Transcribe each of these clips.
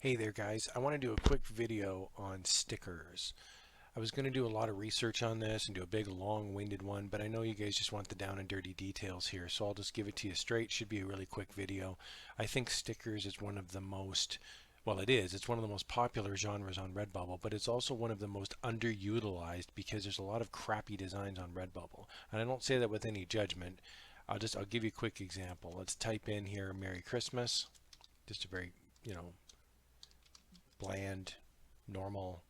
Hey there guys, I want to do a quick video on stickers. I was going to do a lot of research on this and do a big long-winded one, but I know you guys just want the down and dirty details here, so I'll just give it to you straight. Should be a really quick video. I think stickers is one of the most, well it is, it's one of the most popular genres on Redbubble, but it's also one of the most underutilized because there's a lot of crappy designs on Redbubble. And I don't say that with any judgment. I'll give you a quick example. Let's type in here Merry Christmas. Just a very, bland, normal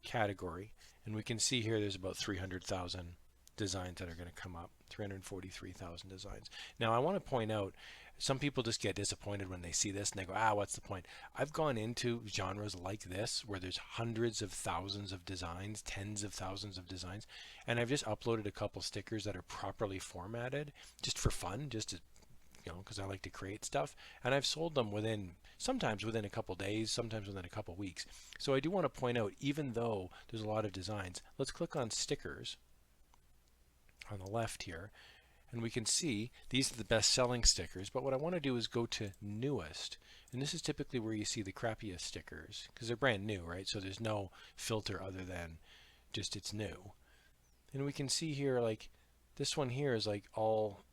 category. And we can see here there's about 300,000 designs that are going to come up, 343,000 designs. Now I want to point out, some people just get disappointed when they see this and they go, what's the point? I've gone into genres like this where there's hundreds of thousands of designs, tens of thousands of designs, and I've just uploaded a couple stickers that are properly formatted just for fun, just to because I like to create stuff, and I've sold them sometimes within a couple days, sometimes within a couple weeks. So I do want to point out, even though there's a lot of designs, let's click on stickers on the left here, and we can see these are the best selling stickers. But what I want to do is go to newest, and this is typically where you see the crappiest stickers because they're brand new, right? So there's no filter other than just it's new. And we can see here, like, this one here is like all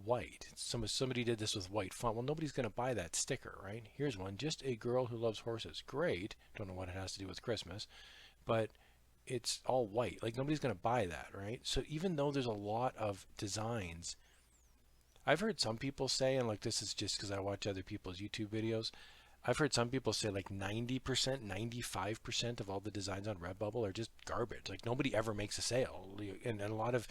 white. Somebody did this with white font. Well, nobody's going to buy that sticker, right? Here's one, just a girl who loves horses. Great. Don't know what it has to do with Christmas, but it's all white. Like, nobody's going to buy that, right? So even though there's a lot of designs, I've heard some people say, and like, this is just because I watch other people's YouTube videos, I've heard some people say like 90%, 95% of all the designs on Redbubble are just garbage. Like, nobody ever makes a sale. And a lot of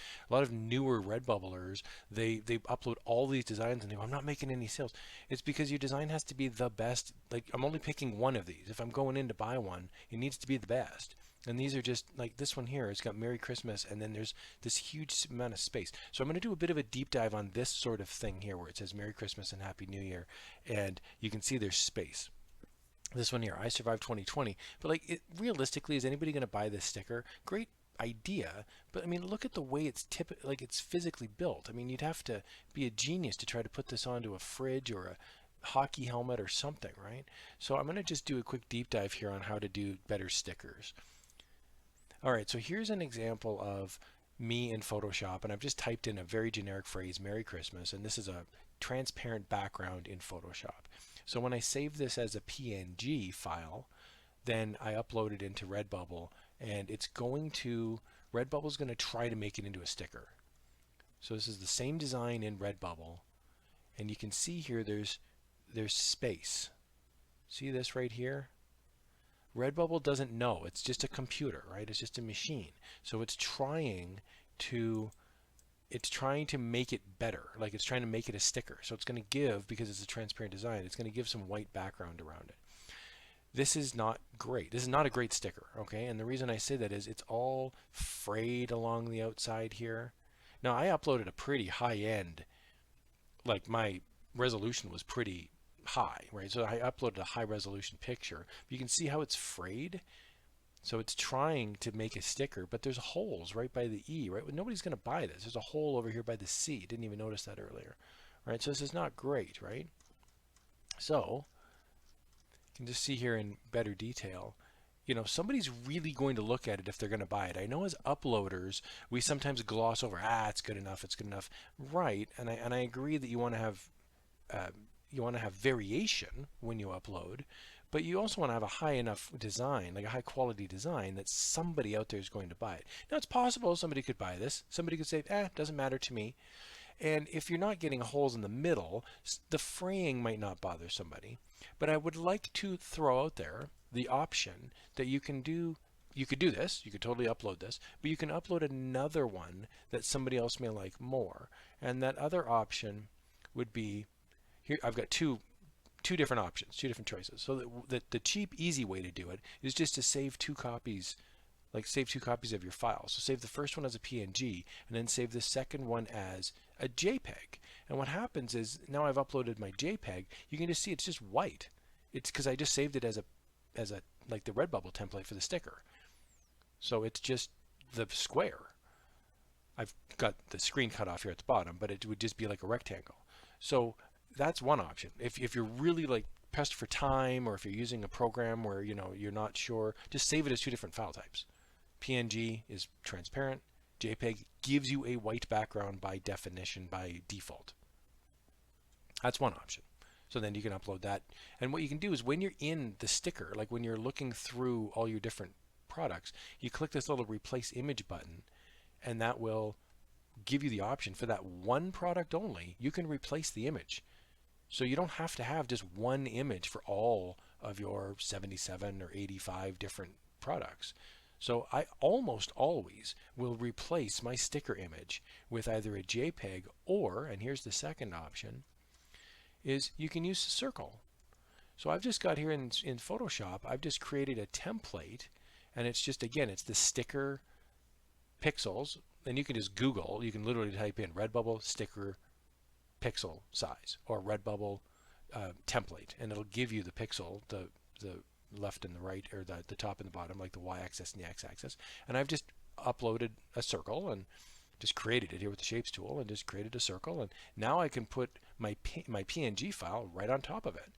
newer Redbubblers, they upload all these designs and they go, I'm not making any sales. It's because your design has to be the best. Like, I'm only picking one of these. If I'm going in to buy one, it needs to be the best. And these are just like this one here. It's got Merry Christmas, and then there's this huge amount of space. So I'm going to do a bit of a deep dive on this sort of thing here, where it says Merry Christmas and Happy New Year, and you can see there's space. This one here, I survived 2020. But like, realistically, is anybody going to buy this sticker? Great idea, but I mean, look at the way like it's physically built. I mean, you'd have to be a genius to try to put this onto a fridge or a hockey helmet or something, right? So I'm going to just do a quick deep dive here on how to do better stickers. All right, so here's an example of me in Photoshop, and I've just typed in a very generic phrase, Merry Christmas, and this is a transparent background in Photoshop. So when I save this as a PNG file, then I upload it into Redbubble, and Redbubble's going to try to make it into a sticker. So this is the same design in Redbubble, and you can see here there's space. See this right here? Redbubble doesn't know. It's just a computer, right? It's just a machine. So it's trying to make it better. Like, it's trying to make it a sticker. So it's going to give, because it's a transparent design, it's going to give some white background around it. This is not great. This is not a great sticker, okay? And the reason I say that is it's all frayed along the outside here. Now, I uploaded a pretty high-end, like, my resolution was pretty high, right? So I uploaded a high resolution picture. But you can see how it's frayed. So it's trying to make a sticker, but there's holes right by the E, right? Well, nobody's going to buy this. There's a hole over here by the C. Didn't even notice that earlier, right? So this is not great, right? So you can just see here in better detail, somebody's really going to look at it if they're going to buy it. I know as uploaders, we sometimes gloss over, it's good enough, it's good enough, right? And I agree that you want to have variation when you upload, but you also want to have a high enough design, like a high quality design, that somebody out there is going to buy it. Now, it's possible somebody could buy this. Somebody could say, doesn't matter to me. And if you're not getting holes in the middle, the fraying might not bother somebody. But I would like to throw out there the option that you could do this, you could totally upload this, but you can upload another one that somebody else may like more. And that other option would be, here I've got two different options, two different choices. So the cheap, easy way to do it is just to save two copies, save two copies of your file. So save the first one as a PNG, and then save the second one as a JPEG. And what happens is, now I've uploaded my JPEG, you can just see it's just white. It's because I just saved it as a like the Redbubble template for the sticker. So it's just the square. I've got the screen cut off here at the bottom, but it would just be like a rectangle. So that's one option. If you're really like pressed for time, or if you're using a program where you're not sure, just save it as two different file types. PNG is transparent. JPEG gives you a white background by definition, by default. That's one option. So then you can upload that. And what you can do is when you're in the sticker, like when you're looking through all your different products, you click this little replace image button, and that will give you the option for that one product only. You can replace the image. So you don't have to have just one image for all of your 77 or 85 different products. So I almost always will replace my sticker image with either a JPEG or, and here's the second option, is you can use a circle. So I've just got here in Photoshop, I've just created a template, and it's just, again, it's the sticker pixels. And you can just Google, you can literally type in Redbubble sticker pixel size or Redbubble template, and it'll give you the pixel, the left and the right, or the top and the bottom, like the y-axis and the x-axis. And I've just uploaded a circle and just created it here with the shapes tool, and just created a circle, and now I can put my PNG file right on top of it.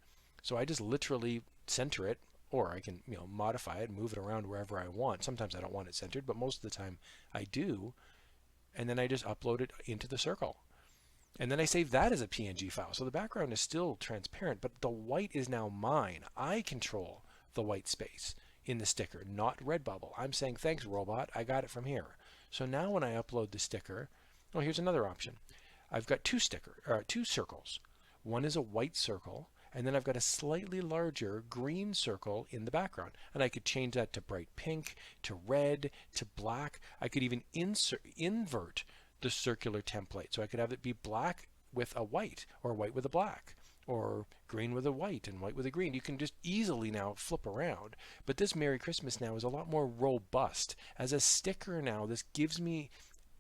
So I just literally center it, or I can modify it, move it around wherever I want. Sometimes I don't want it centered, but most of the time I do. And then I just upload it into the circle. And then I save that as a PNG file. So the background is still transparent, but the white is now mine. I control the white space in the sticker, not Redbubble. I'm saying, thanks, robot, I got it from here. So now when I upload the sticker, oh, here's another option. I've got two circles. One is a white circle, and then I've got a slightly larger green circle in the background. And I could change that to bright pink, to red, to black. I could even invert the circular template. So I could have it be black with a white, or white with a black, or green with a white and white with a green. You can just easily now flip around. But this Merry Christmas now is a lot more robust. As a sticker now, this gives me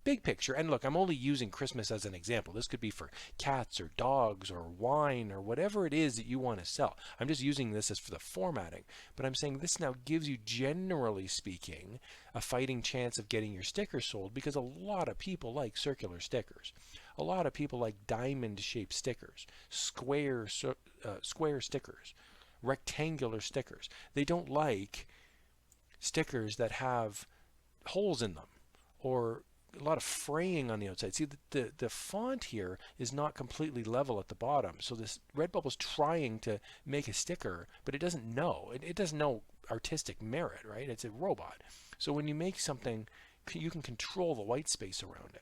big picture. And look, I'm only using Christmas as an example. This could be for cats or dogs or wine or whatever it is that you want to sell. I'm just using this as for the formatting. But I'm saying this now gives you, generally speaking, a fighting chance of getting your sticker sold, because a lot of people like circular stickers. A lot of people like diamond-shaped stickers, square stickers, rectangular stickers. They don't like stickers that have holes in them, or a lot of fraying on the outside. See, the font here is not completely level at the bottom. So this Redbubble's trying to make a sticker, but it doesn't know. It doesn't know artistic merit, right? It's a robot. So when you make something, you can control the white space around it.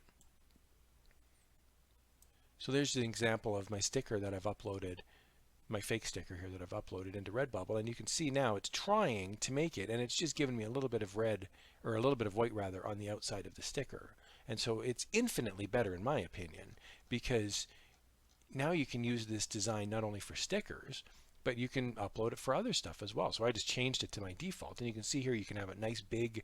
So there's an example of my sticker that I've uploaded, my fake sticker here that I've uploaded into Redbubble, and you can see now it's trying to make it, and it's just giving me a little bit of red, or a little bit of white rather, on the outside of the sticker. And so it's infinitely better in my opinion, because now you can use this design not only for stickers, but you can upload it for other stuff as well. So I just changed it to my default, and you can see here you can have a nice big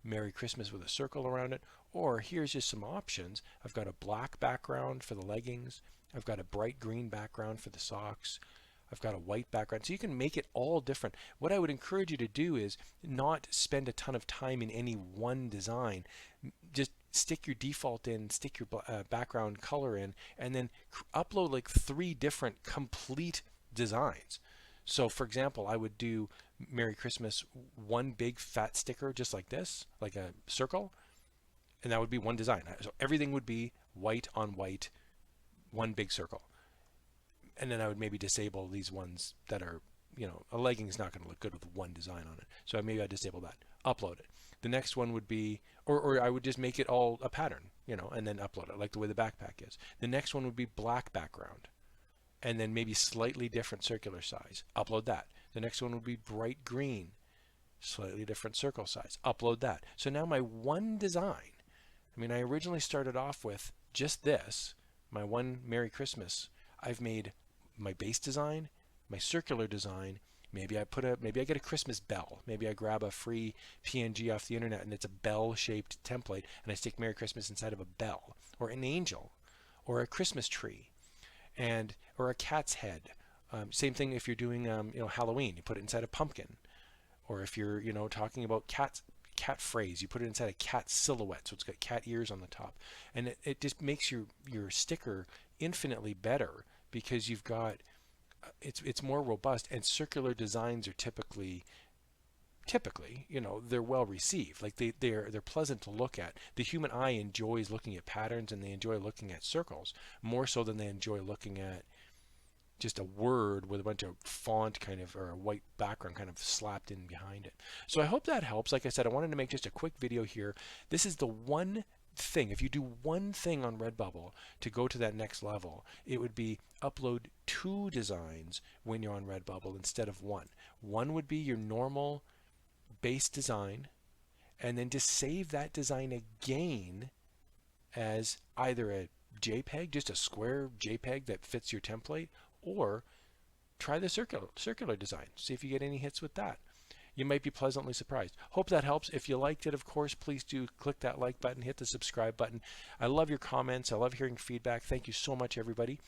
Merry Christmas with a circle around it, or here's just some options. I've got a black background for the leggings, I've got a bright green background for the socks, I've got a white background. So you can make it all different. What I would encourage you to do is not spend a ton of time in any one design. Just stick your default in, stick your background color in, and then upload like 3 different complete designs. So for example, I would do Merry Christmas, one big fat sticker just like this, like a circle, and that would be one design. So everything would be white on white, one big circle. And then I would maybe disable these ones that are, a legging is not going to look good with one design on it. So maybe I disable that, upload it. The next one would be, or I would just make it all a pattern, and then upload it, like the way the backpack is. The next one would be black background, and then maybe slightly different circular size, upload that. The next one would be bright green, slightly different circle size, upload that. So now my one design, I originally started off with just this, my one Merry Christmas. I've made my base design, my circular design. Maybe I get a Christmas bell. Maybe I grab a free PNG off the internet and it's a bell-shaped template, and I stick Merry Christmas inside of a bell, or an angel, or a Christmas tree, or a cat's head. Same thing if you're doing Halloween, you put it inside a pumpkin, or if you're talking about cat phrase, you put it inside a cat silhouette, so it's got cat ears on the top, and it just makes your sticker infinitely better, because you've got it's more robust, and circular designs are typically, they're well received. Like they're pleasant to look at. The human eye enjoys looking at patterns, and they enjoy looking at circles more so than they enjoy looking at just a word with a bunch of font kind of, or a white background kind of slapped in behind it. So I hope that helps. Like I said, I wanted to make just a quick video here. This is the one thing, if you do one thing on Redbubble to go to that next level, it would be upload 2 designs when you're on Redbubble instead of 1. One would be your normal base design, and then just save that design again as either a JPEG, just a square JPEG that fits your template, or try the circular design. See if you get any hits with that. You might be pleasantly surprised. Hope that helps. If you liked it, of course, please do click that like button, hit the subscribe button. I love your comments. I love hearing feedback. Thank you so much, everybody.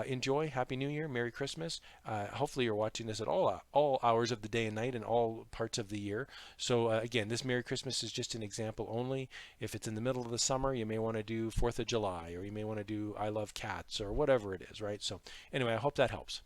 Enjoy. Happy New Year. Merry Christmas. Hopefully you're watching this at all hours of the day and night and all parts of the year. So again, this Merry Christmas is just an example only. If it's in the middle of the summer, you may want to do 4th of July, or you may want to do I Love Cats, or whatever it is, right? So anyway, I hope that helps.